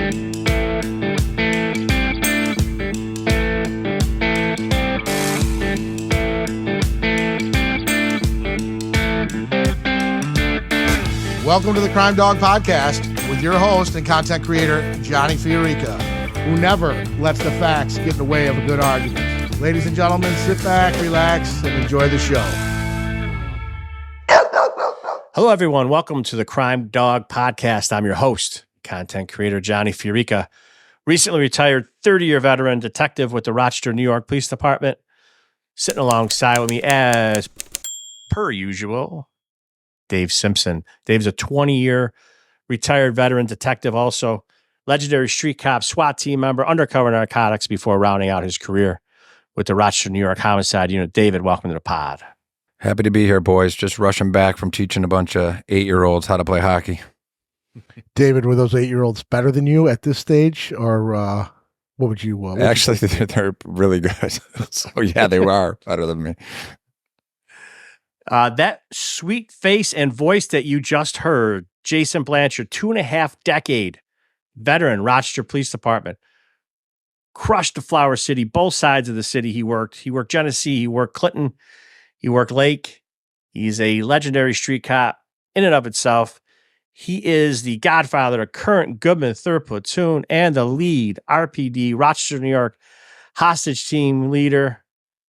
Welcome to the Crime Dawg Podcast with your host and content creator, Johnny FIORICA, who never lets the facts get in the way of a good argument. Ladies and gentlemen, sit back, relax, and enjoy the show. Hello, everyone. Welcome to the Crime Dawg Podcast. I'm your host, content creator, Johnny FIORICA, recently retired 30-year veteran detective with the Rochester, New York Police Department. Sitting alongside with me, as per usual, Dave Simpson. Dave's a 20-year retired veteran detective, also legendary street cop, SWAT team member, undercover narcotics before rounding out his career with the Rochester, New York homicide unit. David, welcome to the pod. Happy to be here, boys. Just rushing back from teaching a bunch of 8-year-olds how to play hockey. David, were those 8-year-olds better than you at this stage, or what would you? Actually, they're really good. So yeah, they were better than me. That sweet face and voice that you just heard, Jason Blanchard, 2.5-decade veteran, Rochester Police Department, crushed the Flower City, both sides of the city he worked. He worked Genesee, he worked Clinton, he worked Lake. He's a legendary street cop in and of itself. He is the godfather of current Goodman 3rd Platoon and the lead RPD, Rochester, New York, hostage team leader,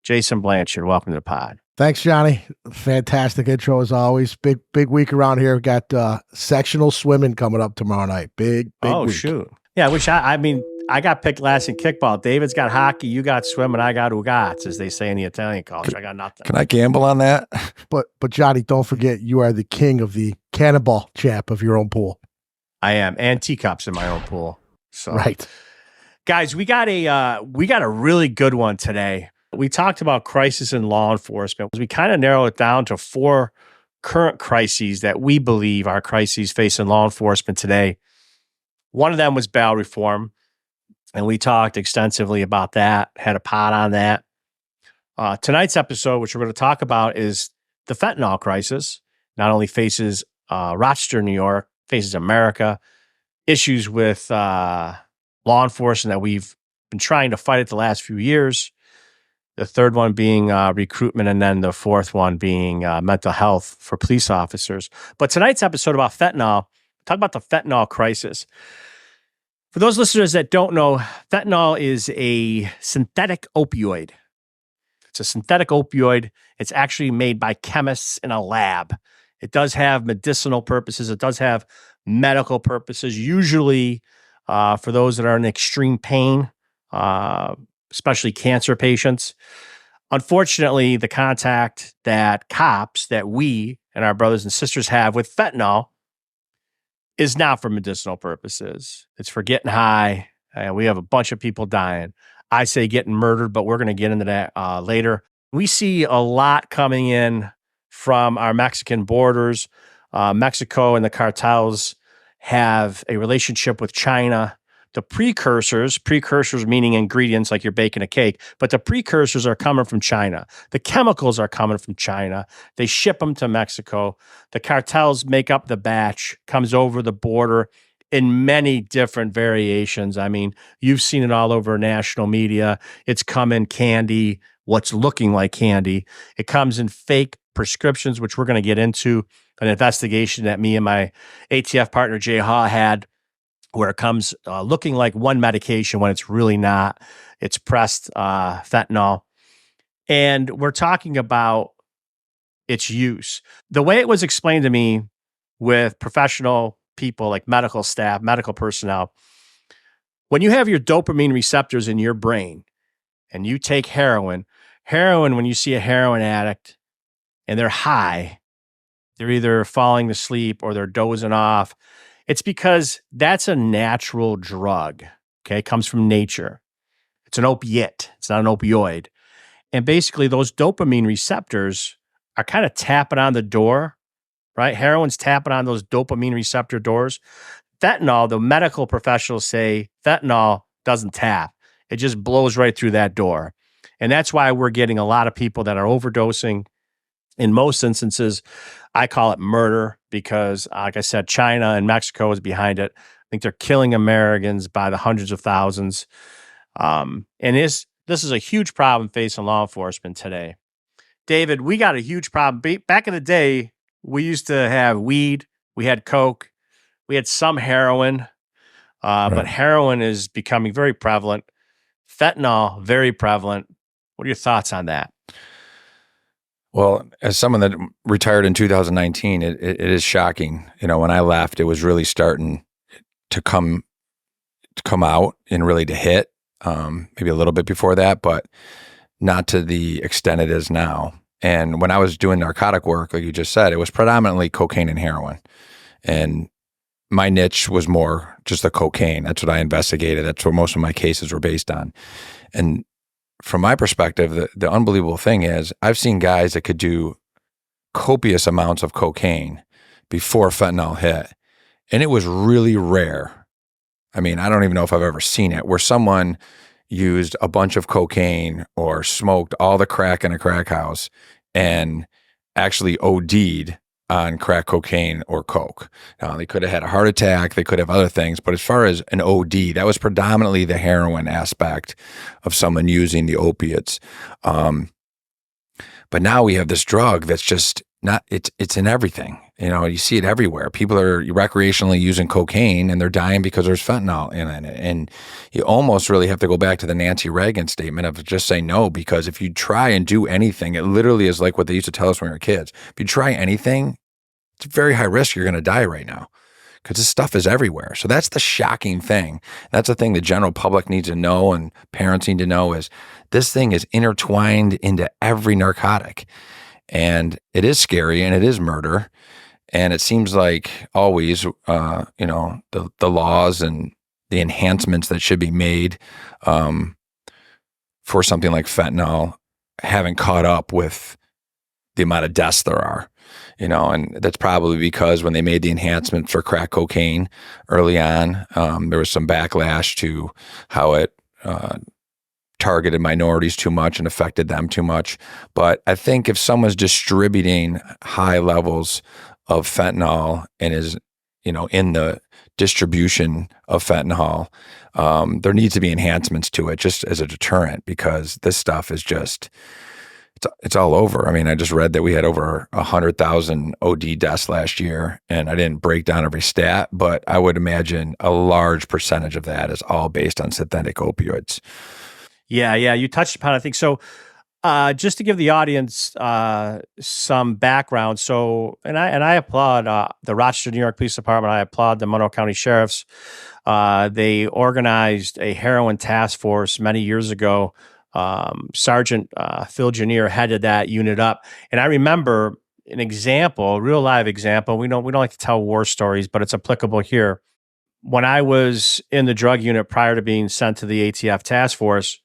Jason Blanchard. Welcome to the pod. Thanks, Johnny. Fantastic intro as always. Big week around here. We've got sectional swimming coming up tomorrow night. Big oh, week. Shoot. Yeah, I got picked last in kickball. David's got hockey, you got swimming, I got ugats, as they say in the Italian culture. I got nothing. Can I gamble on that? But Johnny, don't forget, you are the king of the cannonball champ of your own pool. I am, and teacups in my own pool. So, right, guys, we got a really good one today. We talked about crisis in law enforcement. We kind of narrowed it down to 4 current crises that we believe are crises facing law enforcement today. One of them was bail reform, and we talked extensively about that, had a pod on that. Tonight's episode, which we're going to talk about, is the fentanyl crisis. Not only faces Rochester, New York, faces America, issues with law enforcement that we've been trying to fight it the last few years. The third one being recruitment, and then the fourth one being mental health for police officers. But tonight's episode about fentanyl, talk about the fentanyl crisis. For those listeners that don't know, fentanyl is a synthetic opioid. It's a synthetic opioid. It's actually made by chemists in a lab. It does have medicinal purposes. It does have medical purposes, usually for those that are in extreme pain, especially cancer patients. Unfortunately, the contact that cops, that we and our brothers and sisters have with fentanyl is not for medicinal purposes. It's for getting high. We have a bunch of people dying. I say getting murdered, but we're going to get into that later. We see a lot coming in from our Mexican borders. Mexico and the cartels have a relationship with China. The precursors meaning ingredients like you're baking a cake, but the precursors are coming from China. The chemicals are coming from China. They ship them to Mexico. The cartels make up the batch, comes over the border in many different variations. I mean, you've seen it all over national media. It's come in candy, what's looking like candy. It comes in fake prescriptions, which we're going to get into an investigation that me and my ATF partner, Jay Haw, had, where it comes looking like one medication when it's really not. It's pressed fentanyl. And we're talking about its use. The way it was explained to me with professional people like medical staff, medical personnel, when you have your dopamine receptors in your brain and you take heroin, when you see a heroin addict and they're high, they're either falling asleep or they're dozing off. It's because that's a natural drug, okay? It comes from nature. It's an opiate. It's not an opioid. And basically, those dopamine receptors are kind of tapping on the door, right? Heroin's tapping on those dopamine receptor doors. Fentanyl, the medical professionals say fentanyl doesn't tap. It just blows right through that door. And that's why we're getting a lot of people that are overdosing. In most instances, I call it murder because, like I said, China and Mexico is behind it. think they're killing Americans by the hundreds of thousands. And this is a huge problem facing law enforcement today. David, we got a huge problem. Back in the day, we used to have weed, we had coke, we had some heroin, but heroin is becoming very prevalent. Fentanyl, very prevalent. What are your thoughts on that? Well, as someone that retired in 2019, it is shocking. When I left, it was really starting to come out and really to hit. Maybe a little bit before that, but not to the extent it is now. And when I was doing narcotic work, like you just said, it was predominantly cocaine and heroin. And my niche was more just the cocaine. That's what I investigated. That's what most of my cases were based on. And from my perspective, the unbelievable thing is I've seen guys that could do copious amounts of cocaine before fentanyl hit. And it was really rare. I mean, I don't even know if I've ever seen it where someone used a bunch of cocaine or smoked all the crack in a crack house and actually OD'd on crack cocaine or coke. Now, they could have had a heart attack, they could have other things, but as far as an OD, that was predominantly the heroin aspect of someone using the opiates. But now we have this drug that's just not, it's in everything. You see it everywhere. People are recreationally using cocaine and they're dying because there's fentanyl in it. And you almost really have to go back to the Nancy Reagan statement of just say no, because if you try and do anything, it literally is like what they used to tell us when we were kids. If you try anything, it's very high risk you're going to die right now because this stuff is everywhere. So that's the shocking thing. That's the thing the general public needs to know and parents need to know is this thing is intertwined into every narcotic. And it is scary and it is murder. And it seems like always, the laws and the enhancements that should be made for something like fentanyl haven't caught up with the amount of deaths there are, and that's probably because when they made the enhancements for crack cocaine early on, there was some backlash to how it targeted minorities too much and affected them too much. But I think if someone's distributing high levels of fentanyl and is, in the distribution of fentanyl, there needs to be enhancements to it just as a deterrent because this stuff is just, it's all over. I mean, I just read that we had over 100,000 OD deaths last year, and I didn't break down every stat, but I would imagine a large percentage of that is all based on synthetic opioids. Yeah, you touched upon it, I think. So just to give the audience some background, and I applaud the Rochester, New York Police Department. I applaud the Monroe County Sheriffs. They organized a heroin task force many years ago. Sergeant Phil Janier headed that unit up. And I remember an example, a real live example. We don't like to tell war stories, but it's applicable here. When I was in the drug unit prior to being sent to the ATF task force,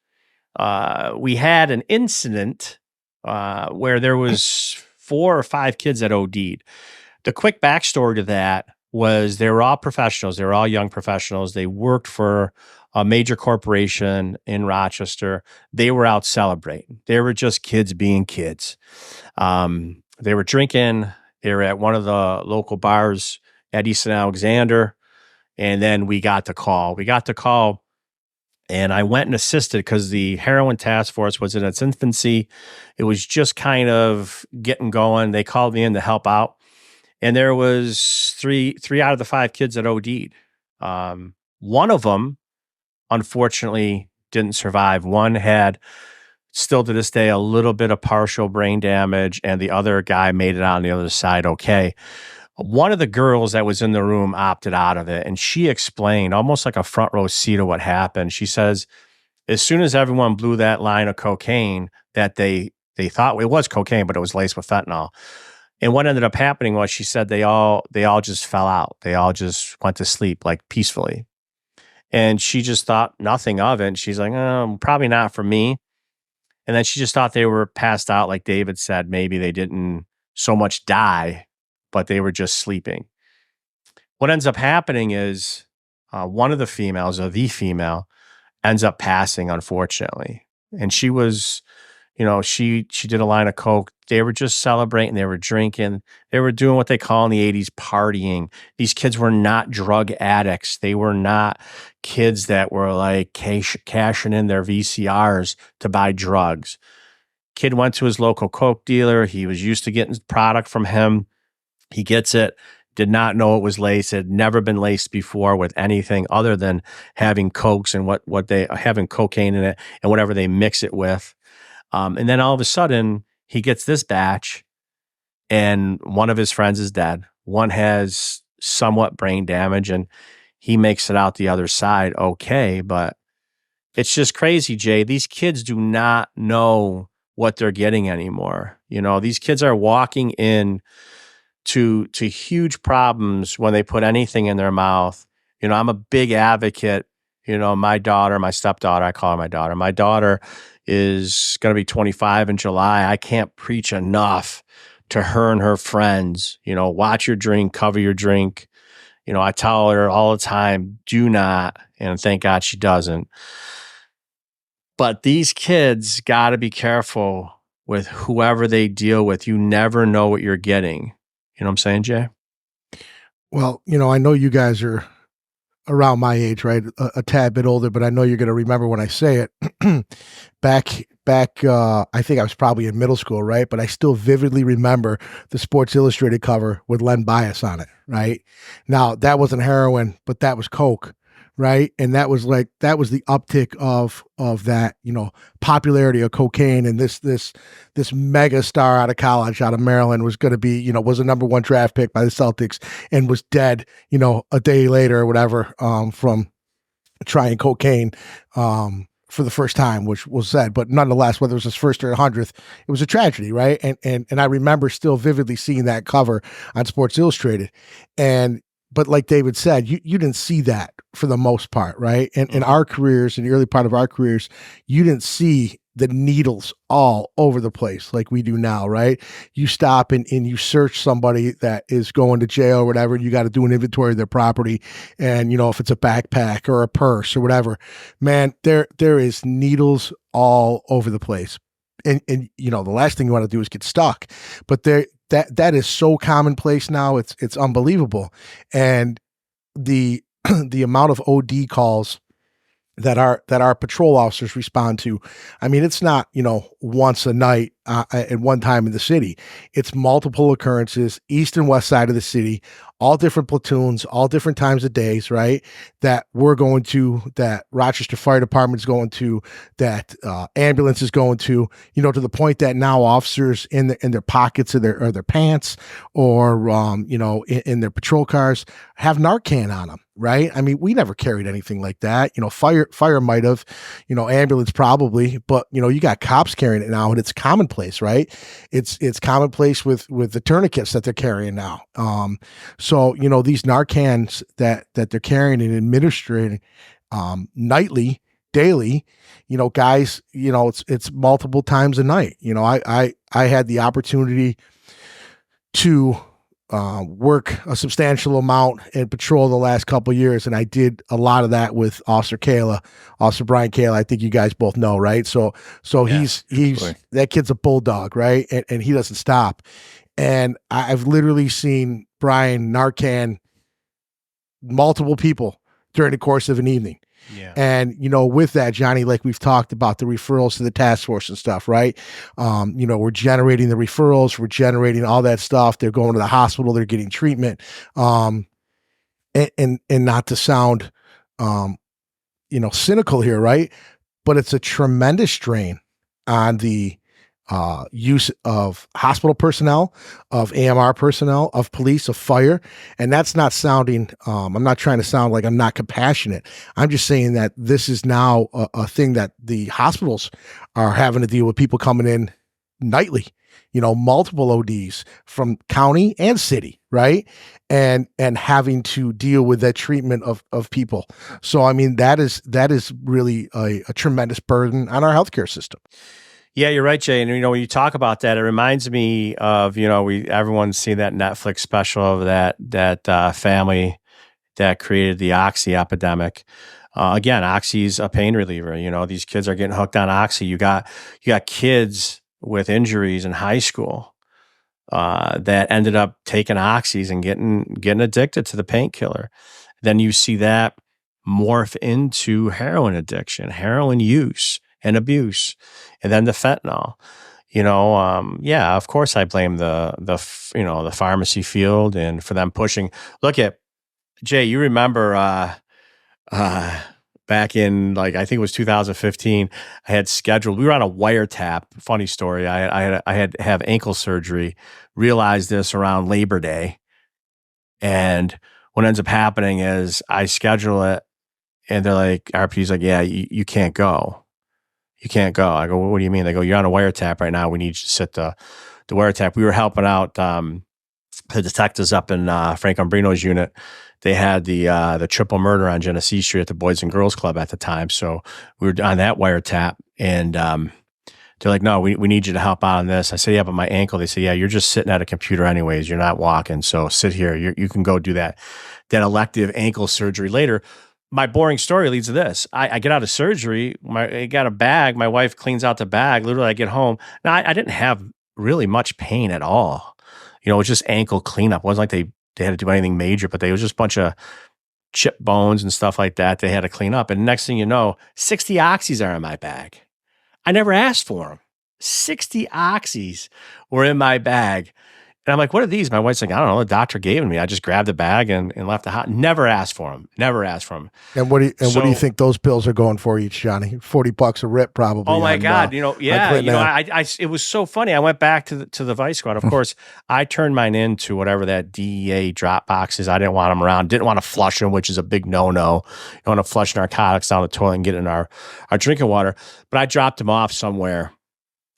we had an incident where there was 4 or 5 kids that OD'd. The quick backstory to that was they were all professionals. They were all young professionals. They worked for a major corporation in Rochester. They were out celebrating. They were just kids being kids. They were drinking. They were at one of the local bars at Easton Alexander. And then we got the call. And I went and assisted because the heroin task force was in its infancy. It was just kind of getting going. They called me in to help out. And there was three out of the 5 kids that OD'd. One of them, unfortunately, didn't survive. One had, still to this day, a little bit of partial brain damage, and the other guy made it out on the other side okay. One of the girls that was in the room opted out of it, and she explained, almost like a front row seat of what happened. She says, as soon as everyone blew that line of cocaine, that they thought it was cocaine, but it was laced with fentanyl. And what ended up happening was, she said they all just fell out. They all just went to sleep, like peacefully. And she just thought nothing of it. And she's like, probably not for me. And then she just thought they were passed out, like David said. Maybe they didn't so much die, but they were just sleeping. What ends up happening is one of the females, or the female, ends up passing, unfortunately. And she was she did a line of coke. They were just celebrating. They were drinking. They were doing what they call in the 80s partying. These kids were not drug addicts. They were not kids that were like cashing in their VCRs to buy drugs. Kid went to his local coke dealer. He was used to getting product from him. He gets it. Did not know it was laced. It had never been laced before with anything other than having cokes and what they having cocaine in it and whatever they mix it with. And then all of a sudden, he gets this batch, and one of his friends is dead. One has somewhat brain damage, and he makes it out the other side okay. But it's just crazy, Jay. These kids do not know what they're getting anymore. These kids are walking in to huge problems when they put anything in their mouth. I'm a big advocate. My daughter, my stepdaughter, I call her my daughter. My daughter is going to be 25 in July. I can't preach enough to her and her friends, watch your drink, cover your drink. I tell her all the time, do not, and thank God she doesn't. But these kids got to be careful with whoever they deal with. You never know what you're getting. You know what I'm saying, Jay? Well, I know you guys are around my age, right? A tad bit older, but I know you're going to remember when I say it. back, I think I was probably in middle school, right? But I still vividly remember the Sports Illustrated cover with Len Bias on it, right? Now, that wasn't heroin, but that was coke, right? And that was the uptick of that, popularity of cocaine. And this mega star out of college, out of Maryland, was going to be, was a number 1 draft pick by the Celtics and was dead, a day later or whatever, from trying cocaine, for the first time, which was sad, but nonetheless, whether it was his first or 100th, it was a tragedy, right? And I remember still vividly seeing that cover on Sports Illustrated. But like David said, you didn't see that for the most part, right? And in our careers, in the early part of our careers, you didn't see the needles all over the place like we do now, right? You stop and you search somebody that is going to jail or whatever, you got to do an inventory of their property. And, if it's a backpack or a purse or whatever, man, there is needles all over the place. And the last thing you want to do is get stuck. But that is so commonplace now. It's unbelievable. And the amount of OD calls that our patrol officers respond to, I mean, it's not, once a night at one time in the city. It's multiple occurrences, east and west side of the city, all different platoons, all different times of days, right? That we're going to, that Rochester Fire Department is going to, that ambulance is going to the point that now officers in their pockets of their pants or in their patrol cars have Narcan on them, right? I mean, we never carried anything like that. Fire might have, ambulance probably, but you got cops carrying it now, and it's commonplace, right? It's commonplace with the tourniquets that they're carrying now. So these Narcans that they're carrying and administering nightly, daily, guys, it's multiple times a night. I had the opportunity to work a substantial amount in patrol the last couple of years, and I did a lot of that with Officer Brian Kayla. I think you guys both know, right? So yeah, he's that kid's a bulldog, right? And he doesn't stop. And I've literally seen Brian Narcan multiple people during the course of an evening. Yeah. And, with that, Johnny, like we've talked about the referrals to the task force and stuff, right? We're generating the referrals, we're generating all that stuff. They're going to the hospital, they're getting treatment. And not to sound, cynical here, right? But it's a tremendous strain on the use of hospital personnel, of AMR personnel, of police, of fire. And that's not sounding, I'm not trying to sound like I'm not compassionate. I'm just saying that this is now a thing that the hospitals are having to deal with, people coming in nightly, multiple ODs from county and city, right? And having to deal with that treatment of people. So, I mean, that is really a tremendous burden on our healthcare system. Yeah, you're right, Jay. And when you talk about that, it reminds me of everyone's seen that Netflix special of that family that created the Oxy epidemic. Again, Oxy's a pain reliever. You know, these kids are getting hooked on Oxy. You got kids with injuries in high school that ended up taking Oxys and getting addicted to the painkiller. Then you see that morph into heroin addiction, heroin use and abuse, and then the fentanyl. You know, yeah, of course I blame the pharmacy field and for them pushing. Look at Jay, you remember back in, like, I think it was 2015, I had scheduled, we were on a wiretap. Funny story. I had to have ankle surgery, realized this around Labor Day. And what ends up happening is I schedule it and they're like, RP's like, yeah, you can't go. You can't go. I go, well, what do you mean? They go, you're on a wiretap right now. We need you to sit the wiretap. We were helping out the detectives up in Frank Umbrino's unit. They had the triple murder on Genesee Street at the Boys and Girls Club at the time. So we were on that wiretap, and they're like, no, we need you to help out on this. I say, yeah, but my ankle. They say, yeah, you're just sitting at a computer anyways. You're not walking. So sit here. You can go do that elective ankle surgery later. My boring story leads to this. I get out of surgery. I got a bag. My wife cleans out the bag. Literally, I get home. Now, I didn't have really much pain at all. You know, it was just ankle cleanup. It wasn't like they had to do anything major, but they was just a bunch of chip bones and stuff like that they had to clean up. And next thing you know, 60 oxys are in my bag. I never asked for them. 60 oxys were in my bag. And I'm like, what are these? My wife's like, I don't know. The doctor gave them to me. I just grabbed the bag and left the house. Never asked for them. Never asked for them. And what do you think those pills are going for each, Johnny? $40 a rip, probably. Oh my God! It was so funny. I went back to the Vice Squad. Of course, I turned mine into whatever that DEA drop box is. I didn't want them around. Didn't want to flush them, which is a big no-no. You don't want to flush narcotics down the toilet and get in our drinking water. But I dropped them off somewhere.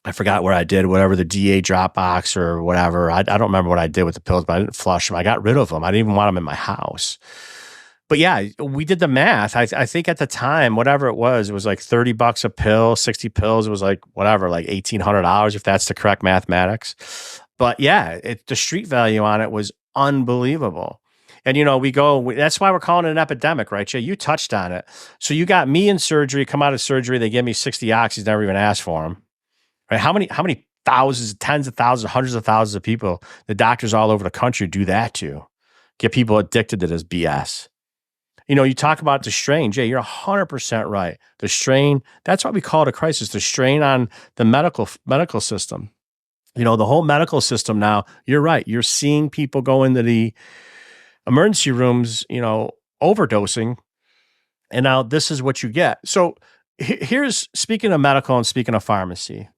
I forgot where I did, whatever, the DA drop box or whatever. I don't remember what I did with the pills, but I didn't flush them. I got rid of them. I didn't even want them in my house. But yeah, we did the math. I think at the time, whatever it was like $30 a pill, 60 pills. It was like whatever, like $1,800 if that's the correct mathematics. But yeah, the street value on it was unbelievable. And, you know, that's why we're calling it an epidemic, right, Jay? You touched on it. So you got me in surgery, come out of surgery. They give me 60 oxys, never even asked for them. Right? How many thousands, tens of thousands, hundreds of thousands of people, the doctors all over the country do that to, get people addicted to this BS. You know, you talk about the strain, Jay, you're 100% right. The strain, that's why we call it a crisis, the strain on the medical system. You know, the whole medical system now, you're right. You're seeing people go into the emergency rooms, you know, overdosing. And now this is what you get. So here's, speaking of medical and speaking of pharmacy,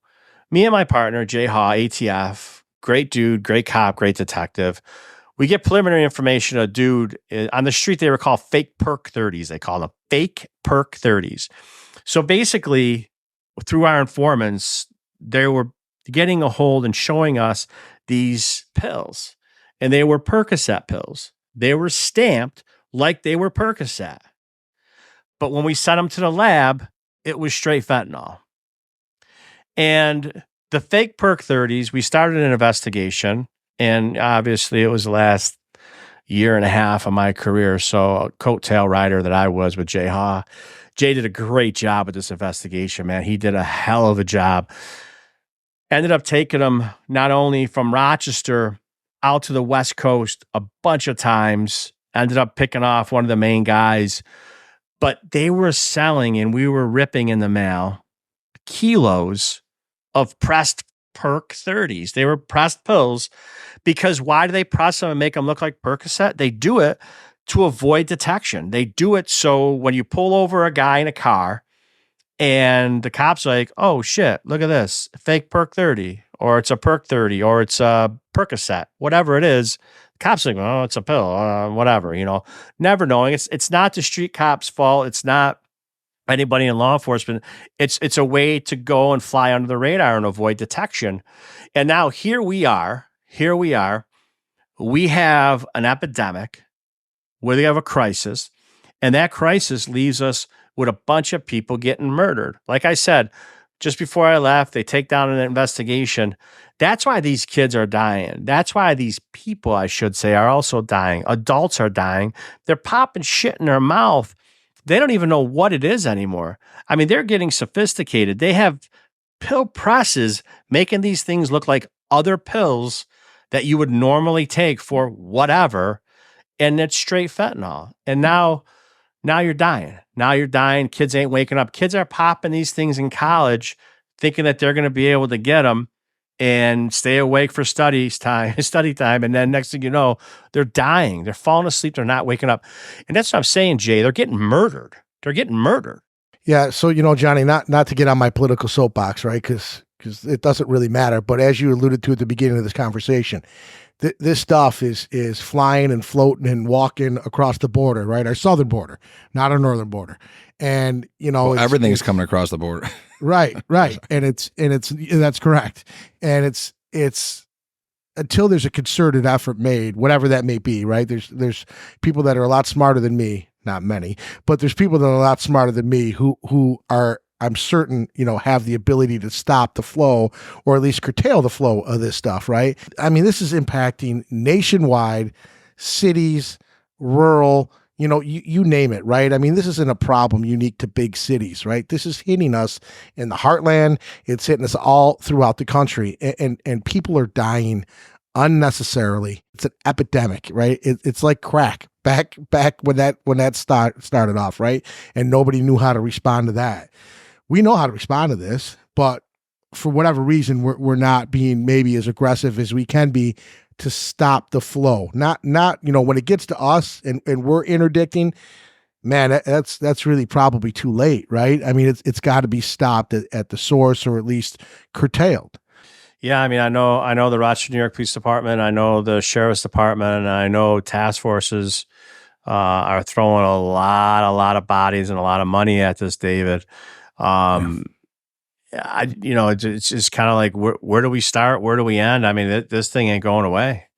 me and my partner, Jay Haw, ATF, great dude, great cop, great detective. We get preliminary information. A dude on the street, they were called fake perk 30s. They call them fake perk 30s. So basically, through our informants, they were getting a hold and showing us these pills. And they were Percocet pills. They were stamped like they were Percocet. But when we sent them to the lab, it was straight fentanyl. And the fake perk 30s, we started an investigation, and obviously it was the last year and a half of my career. So a coattail rider that I was with Jay Haw. Jay did a great job with this investigation, man. He did a hell of a job. Ended up taking them not only from Rochester out to the West Coast a bunch of times, ended up picking off one of the main guys, but they were selling and we were ripping in the mail kilos of pressed perk 30s. They were pressed pills because why do they press them and make them look like Percocet? They do it to avoid detection. They do it so when you pull over a guy in a car and the cop's like, oh shit, look at this, fake perk 30, or it's a perk 30, or it's a Percocet, whatever it is. The cop's like, oh, it's a pill, whatever, you know, never knowing. It's not the street cop's fault. It's not anybody in law enforcement. It's a way to go and fly under the radar and avoid detection. And now here we are. We have an epidemic where they have a crisis, and that crisis leaves us with a bunch of people getting murdered. Like I said, just before I left, they take down an investigation. That's why these kids are dying. That's why these people, I should say, are also dying. Adults are dying. They're popping shit in their mouth. They don't even know what it is anymore. I mean, they're getting sophisticated. They have pill presses making these things look like other pills that you would normally take for whatever, and it's straight fentanyl. And now you're dying. Now you're dying. Kids ain't waking up. Kids are popping these things in college thinking that they're going to be able to get them and stay awake for study time. And then next thing you know, they're dying. They're falling asleep. They're not waking up. And that's what I'm saying, Jay. They're getting murdered. Yeah. So, Johnny, not to get on my political soapbox, right? Because it doesn't really matter. But as you alluded to at the beginning of this conversation, this stuff is flying and floating and walking across the border, right? Our southern border, not our northern border. And, everything's coming across the border. Right. And that's correct. And it's until there's a concerted effort made, whatever that may be, right? There's people that are a lot smarter than me, not many, but there's people that are a lot smarter than me who are, I'm certain, have the ability to stop the flow or at least curtail the flow of this stuff, right? I mean, this is impacting nationwide, cities, rural, you name it, right? I mean, this isn't a problem unique to big cities, right? This is hitting us in the heartland. It's hitting us all throughout the country, and people are dying unnecessarily. It's an epidemic, right? It's like crack back when that started off, right? And nobody knew how to respond to that. We know how to respond to this, but for whatever reason, we're not being maybe as aggressive as we can be to stop the flow. Not when it gets to us and we're interdicting, man, that's really probably too late, right? I mean, it's got to be stopped at the source or at least curtailed. Yeah, I mean, I know the Rochester, New York Police Department. I know the Sheriff's Department, and I know task forces are throwing a lot of bodies and a lot of money at this, David. It's just kind of like, where do we start? Where do we end? I mean, this thing ain't going away.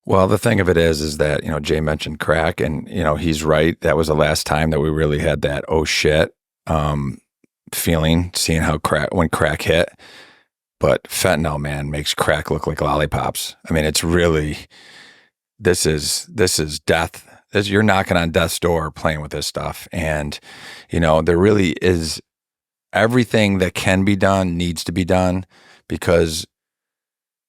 Well, the thing of it is that, Jay mentioned crack, and, he's right. That was the last time that we really had that, oh shit, feeling, seeing how when crack hit. But fentanyl, man, makes crack look like lollipops. I mean, it's really, this is death. You're knocking on death's door playing with this stuff. And, there really is everything that can be done needs to be done, because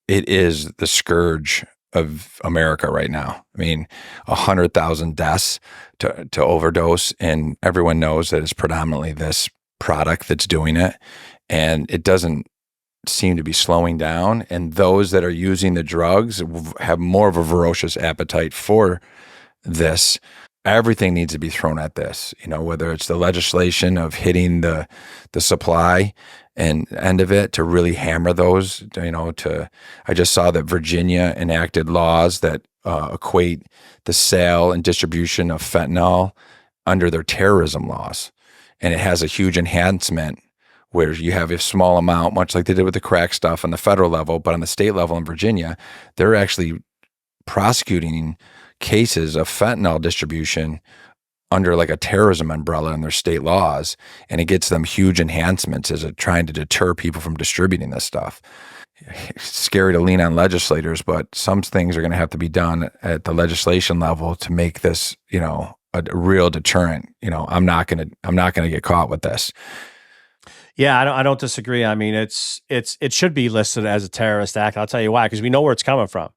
it is the scourge of America right now. I mean, 100,000 deaths to overdose, and everyone knows that it's predominantly this product that's doing it, and it doesn't seem to be slowing down. And those that are using the drugs have more of a ferocious appetite for this. Everything needs to be thrown at this, whether it's the legislation of hitting the supply and end of it to really hammer those, I just saw that Virginia enacted laws that equate the sale and distribution of fentanyl under their terrorism laws. And it has a huge enhancement where you have a small amount, much like they did with the crack stuff on the federal level, but on the state level in Virginia, they're actually prosecuting cases of fentanyl distribution under like a terrorism umbrella in their state laws, and it gets them huge enhancements as trying to deter people from distributing this stuff. It's scary to lean on legislators, but some things are going to have to be done at the legislation level to make this, a real deterrent. I'm not going to get caught with this. Yeah, I don't disagree. I mean, it should be listed as a terrorist act. I'll tell you why, because we know where it's coming from.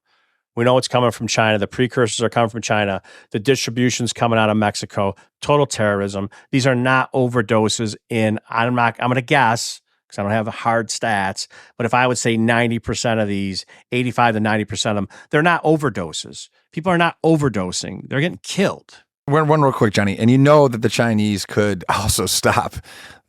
We know it's coming from China. The precursors are coming from China. The distribution's coming out of Mexico. Total terrorism. These are not overdoses I'm going to guess, because I don't have hard stats, but if I would say 90% of these, 85 to 90% of them, they're not overdoses. People are not overdosing. They're getting killed. One real quick, Johnny, and that the Chinese could also stop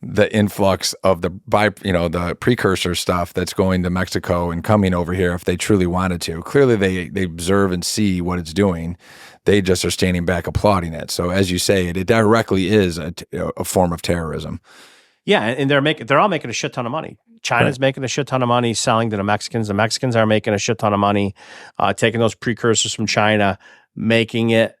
the influx of the precursor stuff that's going to Mexico and coming over here if they truly wanted to. Clearly, they observe and see what it's doing. They just are standing back applauding it. So, as you say, it directly is a form of terrorism. Yeah, and they're all making a shit ton of money. China's making a shit ton of money selling to the Mexicans. The Mexicans are making a shit ton of money taking those precursors from China, making it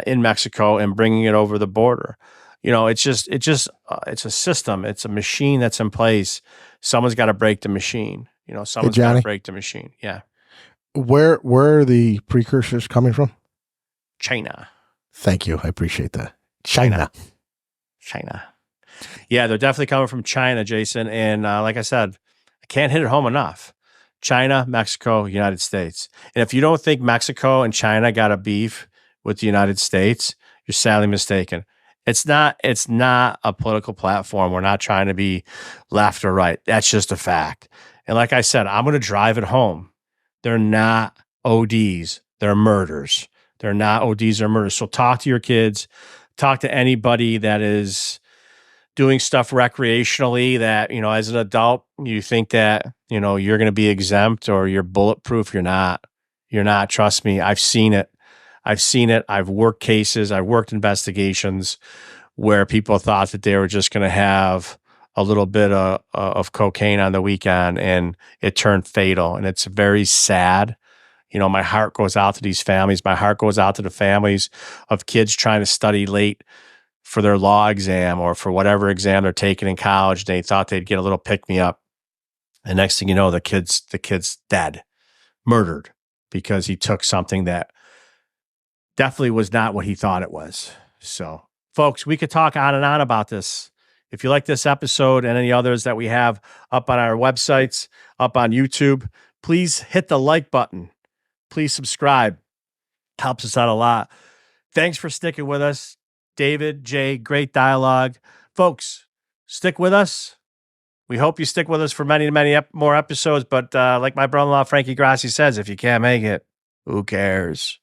in Mexico and bringing it over the border. it's a system. It's a machine that's in place. Someone's got to break the machine. Someone's got to break the machine. Yeah. Where are the precursors coming from? China. Thank you. I appreciate that. China. Yeah, they're definitely coming from China, Jason. And like I said, I can't hit it home enough. China, Mexico, United States. And if you don't think Mexico and China got a beef with the United States, you're sadly mistaken. It's not a political platform. We're not trying to be left or right. That's just a fact. And like I said, I'm going to drive it home. They're not ODs. They're murders. They're not ODs or murders. So talk to your kids. Talk to anybody that is doing stuff recreationally that, as an adult, you think that, you're going to be exempt or you're bulletproof. You're not. Trust me. I've seen it. I've worked cases. I've worked investigations where people thought that they were just going to have a little bit of cocaine on the weekend, and it turned fatal. And it's very sad. My heart goes out to these families. My heart goes out to the families of kids trying to study late for their law exam or for whatever exam they're taking in college. They thought they'd get a little pick-me-up. And next thing you know, the kid's dead, murdered, because he took something that definitely was not what he thought it was. So, folks, we could talk on and on about this. If you like this episode and any others that we have up on our websites, up on YouTube, please hit the like button. Please subscribe. Helps us out a lot. Thanks for sticking with us. David, Jay, great dialogue. Folks, stick with us. We hope you stick with us for many, many more episodes. But like my brother-in-law, Frankie Grassi, says, if you can't make it, who cares?